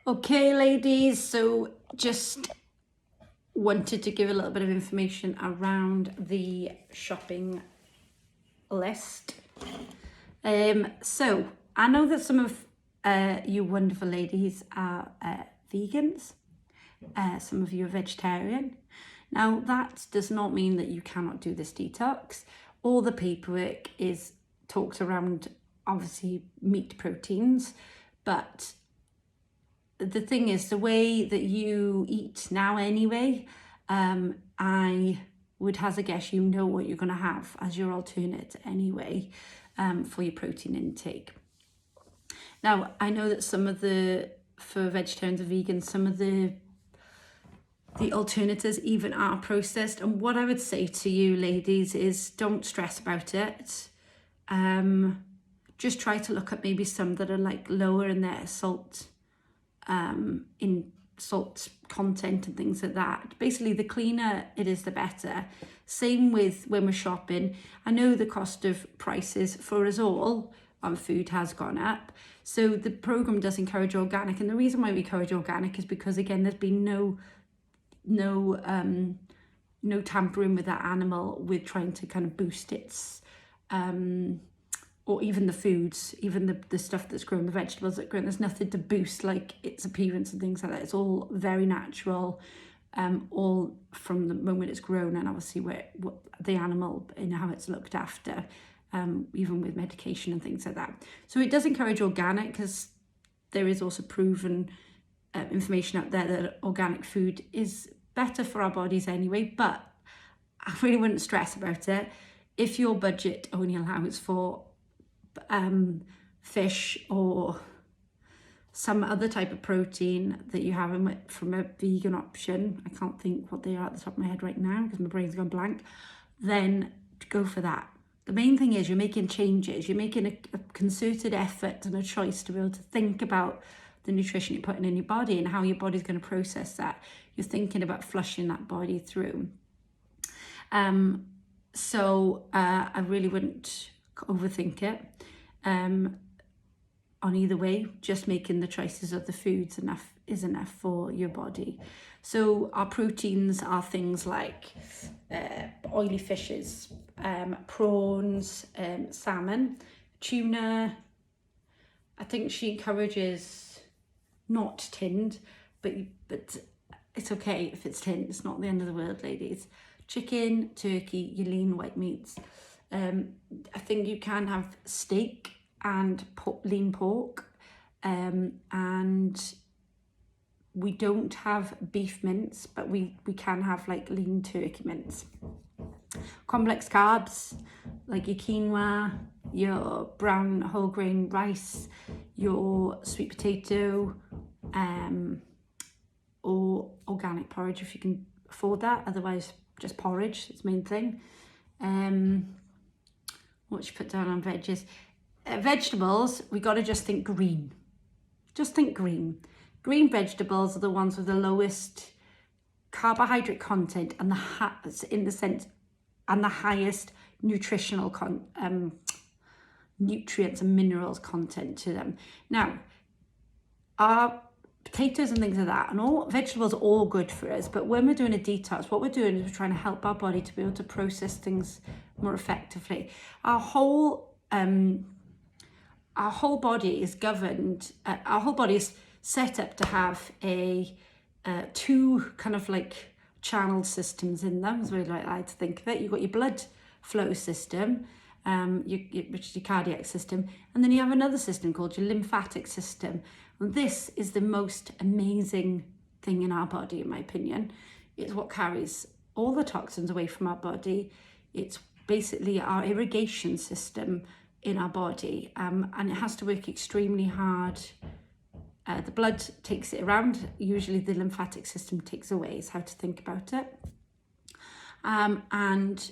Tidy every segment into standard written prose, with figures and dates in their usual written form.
Okay, ladies, so just wanted to give a little bit of information around the shopping list. So I know that some of you wonderful ladies are vegans. Some of you are vegetarian. Now, that does not mean that you cannot do this detox. All the paperwork talks around, obviously, meat proteins, but the thing is, the way that you eat now anyway, I would hazard a guess you know what you're going to have as your alternate anyway, for your protein intake. Now, I know that for vegetarians and vegans, some of the alternatives even are processed. And what I would say to you ladies is don't stress about it. Just try to look at maybe some that are like lower in their salt content and things like that. Basically, the cleaner it is, the better. Same with when we're shopping. I know the cost of prices for us all on food has gone up. So the program does encourage organic. And the reason why we encourage organic is because, again, there's been no tampering with that animal with trying to kind of boost its or even the foods, even the stuff that's grown, the vegetables that grown, there's nothing to boost like its appearance and things like that. It's all very natural, all from the moment it's grown, and obviously what the animal and how it's looked after, even with medication and things like that. So it does encourage organic, because there is also proven information out there that organic food is better for our bodies anyway, but I really wouldn't stress about it. If your budget only allows for fish or some other type of protein that you have from a vegan option, I can't think what they are at the top of my head right now because my brain's gone blank, then go for that. The main thing is you're making changes, you're making a concerted effort and a choice to be able to think about the nutrition you're putting in your body and how your body's going to process that. You're thinking about flushing that body through. So I really wouldn't overthink it on either way. Just making the choices of the foods is enough for your body. So our proteins are things like oily fishes, prawns, salmon, tuna. I think she encourages not tinned, but it's okay if it's tinned. It's not the end of the world, ladies. Chicken, turkey, your lean white meats. I think you can have steak and lean pork, and we don't have beef mince, but we can have like lean turkey mince. Complex carbs like your quinoa, your brown whole grain rice, your sweet potato, or organic porridge if you can afford that. Otherwise, just porridge, it's the main thing. What should you put down on veggies? Vegetables, we got to just think green. Just think green. Green vegetables are the ones with the lowest carbohydrate content and the highest nutritional nutrients and minerals content to them. Now, our potatoes and things like that, and all vegetables are all good for us, but when we're doing a detox, what we're doing is we're trying to help our body to be able to process things more effectively. Our whole body is governed, our whole body is set up to have two kind of like channel systems in them, is really like I like to think of it. You've got your blood flow system, which is your cardiac system, and then you have another system called your lymphatic system. And this is the most amazing thing in our body, in my opinion. It's what carries all the toxins away from our body. It's basically our irrigation system in our body, and it has to work extremely hard. The blood takes it around. Usually the lymphatic system takes away, is how to think about it. And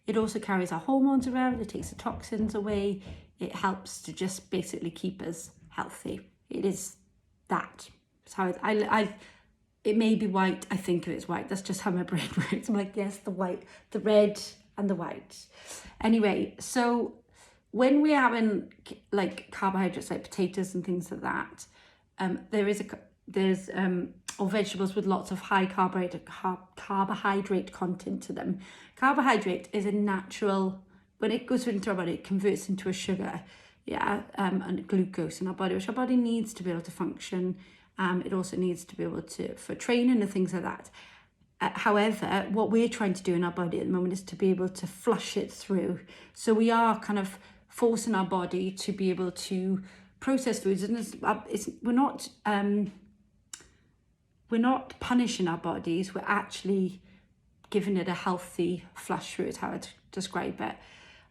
it also carries our hormones around. It takes the toxins away. It helps to just basically keep us healthy. It is that. It's how it may be white. I think of it as white. That's just how my brain works. I'm like, yes, the white, the red and the white. Anyway, so when we're having like carbohydrates like potatoes and things like that, there's or vegetables with lots of high carbohydrate content to them. Carbohydrate is a natural, when it goes into our body, it converts into a sugar, and glucose in our body, which our body needs to be able to function. It also needs to be able to, for training and things like that. However, what we're trying to do in our body at the moment is to be able to flush it through. So we are kind of forcing our body to be able to process foods, and we're not punishing our bodies. We're actually giving it a healthy flush through, is how I'd describe it.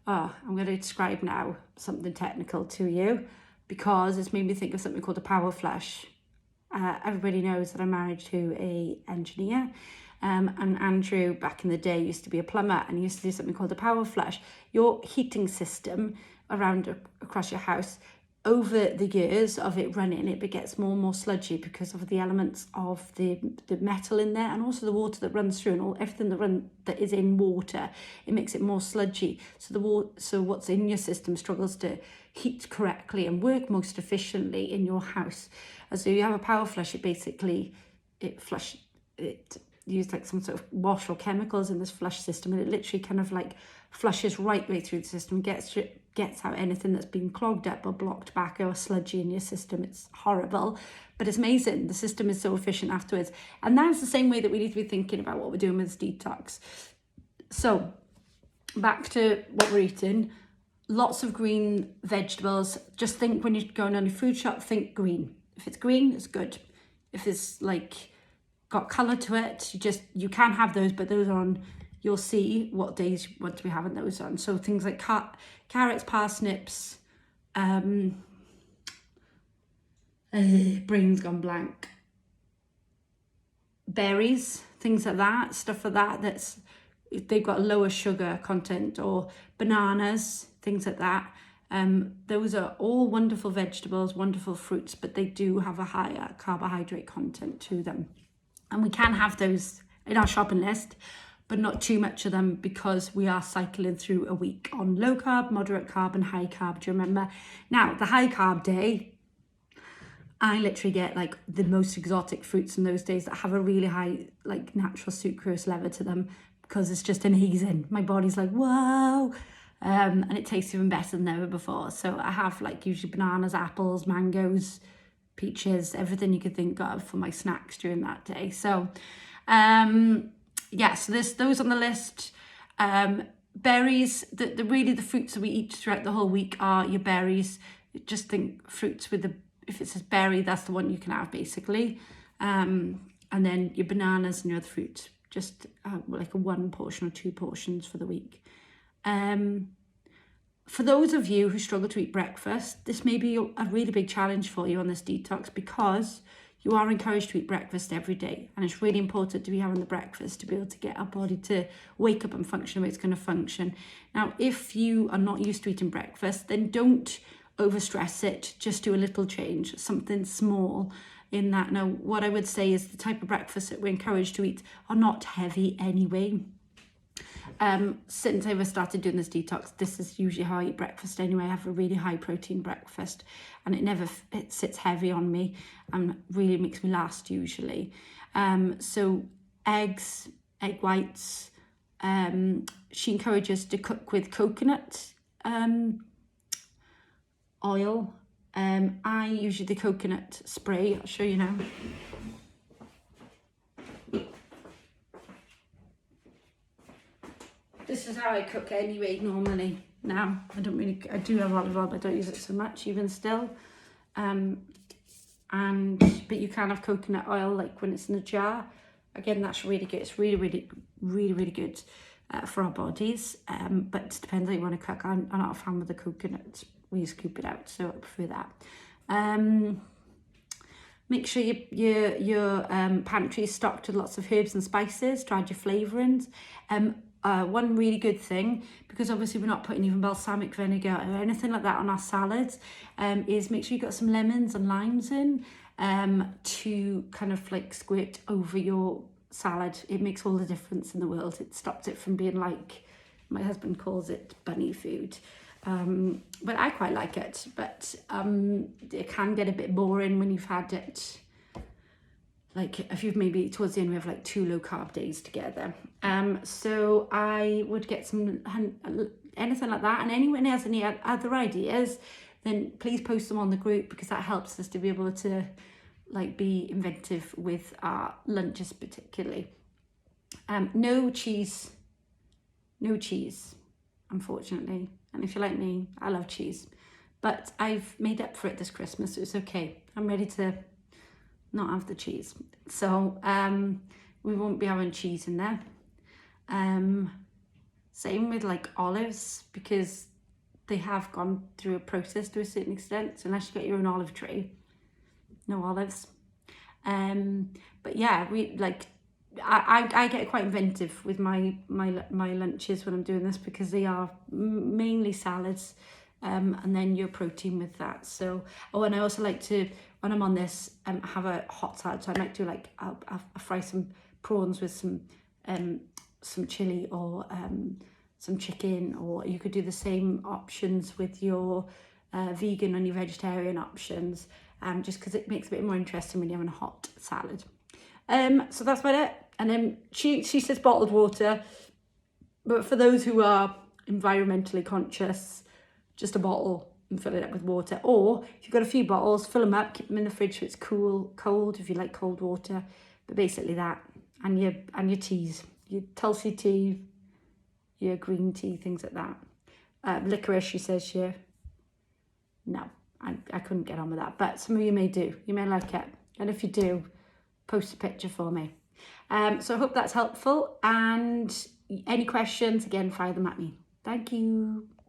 I'm going to describe now something technical to you, because it's made me think of something called a power flush. Everybody knows that I'm married to an engineer, and Andrew back in the day used to be a plumber, and he used to do something called a power flush. Your heating system across your house, over the years of it running, it gets more and more sludgy because of the elements of the metal in there, and also the water that runs through, and everything that is in water, it makes it more sludgy. So what's in your system struggles to heat correctly and work most efficiently in your house. And so you have a power flush, it use like some sort of wash or chemicals in this flush system, and it literally kind of like flushes right way through the system, gets out anything that's been clogged up or blocked back or sludgy in your system. It's horrible, but it's amazing. The system is so efficient afterwards. And that's the same way that we need to be thinking about what we're doing with this detox. So back to what we're eating. Lots of green vegetables. Just think, when you're going on a food shop, think green. If it's green, it's good. If it's like got colour to it, you can have those, but those are on, you'll see what days what we having those on. So things like carrots, parsnips, brain's gone blank, berries, things like that, stuff like that, they've got a lower sugar content, or bananas, things like that. Those are all wonderful vegetables, wonderful fruits, but they do have a higher carbohydrate content to them. And we can have those in our shopping list, but not too much of them, because we are cycling through a week on low carb, moderate carb and high carb. Do you remember? Now, the high carb day, I literally get like the most exotic fruits in those days that have a really high like natural sucrose level to them, because it's just amazing. My body's like, whoa. And it tastes even better than ever before. So I have like usually bananas, apples, mangoes, peaches, everything you could think of for my snacks during that day. So so there's those on the list. Berries, the fruits that we eat throughout the whole week are your berries. Just think fruits if it says berry, that's the one you can have basically. And then your bananas and your other fruit, just like a 1 portion or 2 portions for the week. For those of you who struggle to eat breakfast, this may be a really big challenge for you on this detox, because you are encouraged to eat breakfast every day, and it's really important to be having the breakfast to be able to get our body to wake up and function the way it's going to function. Now, if you are not used to eating breakfast, then don't overstress it. Just do a little change, something small in that. Now, what I would say is the type of breakfast that we're encouraged to eat are not heavy anyway. Since I've started doing this detox, this is usually how I eat breakfast anyway. I have a really high protein breakfast, and it sits heavy on me and really makes me last usually. So eggs, egg whites. She encourages to cook with coconut oil. I usually the coconut spray. I'll show you now. This is how I cook anyway, normally. Now, I do have olive oil, but I don't use it so much, even still. But you can have coconut oil, like when it's in a jar. Again, that's really good. It's really, really, really, really good for our bodies. But it depends how you want to cook. I'm not a fan with the coconut. We just scoop it out, so I prefer that. Make sure your pantry is stocked with lots of herbs and spices to add your flavourings. One really good thing, because obviously we're not putting even balsamic vinegar or anything like that on our salads, is make sure you've got some lemons and limes in to kind of like squirt over your salad. It makes all the difference in the world. It stops it from being like, my husband calls it bunny food. but I quite like it. But it can get a bit boring when you've had it, like if you've maybe towards the end we have like 2 low carb days together. So I would get some anything like that, and anyone has any other ideas, then please post them on the group, because that helps us to be able to like be inventive with our lunches particularly. No cheese, unfortunately. And if you're like me, I love cheese, but I've made up for it this Christmas, so it's okay. I'm ready to not have the cheese. So we won't be having cheese in there. Same with like olives, because they have gone through a process to a certain extent. So unless you got your own olive tree, no olives. But yeah, we like I get quite inventive with my lunches when I'm doing this, because they are mainly salads, and then your protein with that. So and I also like to, when I'm on this, have a hot salad. So I might do like I'll fry some prawns with some chili, or some chicken, or you could do the same options with your vegan and your vegetarian options, just because it makes it a bit more interesting when you're having a hot salad. So that's about it. And then she says bottled water, but for those who are environmentally conscious, just a bottle and fill it up with water. Or if you've got a few bottles, fill them up, keep them in the fridge so it's cold if you like cold water. But basically that, and your teas, your Tulsi tea, your green tea, things like that. Licorice, she says here. No, I couldn't get on with that, but some of you may do. You may like it, and if you do, post a picture for me. So I hope that's helpful, and any questions, again, fire them at me. Thank you.